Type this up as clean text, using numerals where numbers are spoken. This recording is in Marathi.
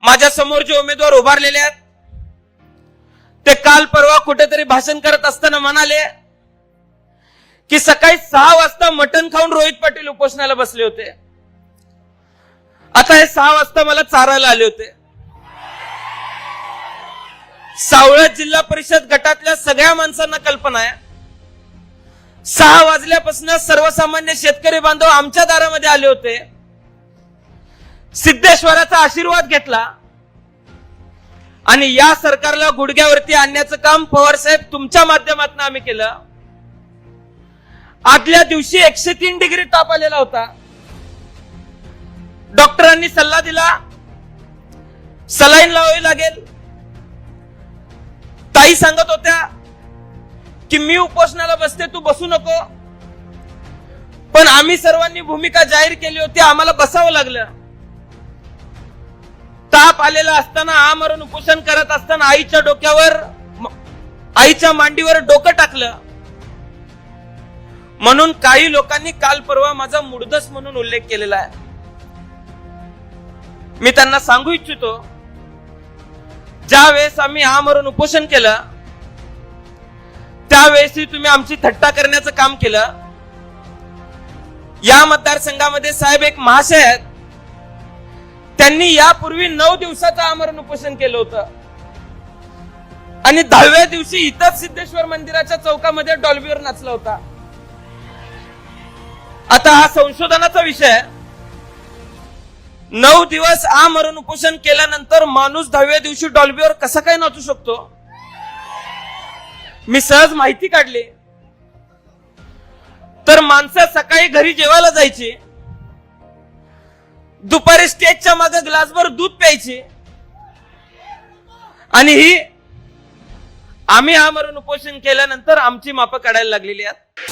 माझ्या समोर जे उमेदवार उभारलेले आहेत ते काल परवा कुठेतरी भाषण करत असताना म्हणाले की सकाळी 6 वाजता मटण खाऊन रोहित पाटील उपोषणाला बसले होते. आता हे 6 वाजता मला चारायला आले होते. सावळत जिल्हा परिषद गटातल्या सगळ्या माणसांना कल्पना आहे 6 वाजल्यापासून सर्वसामान्य शेतकरी बांधव आमच्या दारामध्ये आले होते. सिद्धेश्वराचा आशीर्वाद घेतला आणि या सरकारला गुडघ्यावरती आणण्याचं काम पवार साहेब तुमच्या माध्यमातून आम्ही केलं. आदल्या दिवशी 103 डिग्री ताप आलेला होता. डॉक्टरांनी सल्ला दिला सलाईन लावावी लागेल. ताई सांगत होत्या की मी उपोषणाला बसते तू बसू नको, पण आम्ही सर्वांनी भूमिका जाहीर केली होती आम्हाला बसावं लागलं. ताप आलेला असताना आमरण उपोषण करत असताना आईच्या डोक्यावर आईच्या मांडीवर डोकं टाकलं म्हणून काही लोकांनी काल परवा माझा मुडदस म्हणून उल्लेख केलेला आहे. मी त्यांना सांगू इच्छितो ज्या वेळेस आम्ही आमरण उपोषण केलं त्यावेळेस तुम्ही आमची थट्टा करण्याचं काम केलं. या मतदारसंघामध्ये साहेब एक महाशय आहेत त्यांनी यापूर्वी 9 दिवसाचं आमरण उपोषण केलं होतं आणि 10व्या दिवशी इथंच सिद्धेश्वर मंदिराच्या चौकामध्ये डॉल्बीवर नाचला होता. आता हा संशोधनाचा विषय आहे. 9 दिवस आमरण उपोषण केल्यानंतर माणूस 10व्या दिवशी डॉल्बीवर कसा काय नाचू शकतो. मी सहज माहिती काढली तर माणसं सकाळी घरी जेवायला जायची, दुपारी स्टेजच्या मागे ग्लासभर दूध प्यायची आणि ही आम्ही आमरण उपोषण केल्यानंतर आमची मापं काढायला लागलेली आहेत.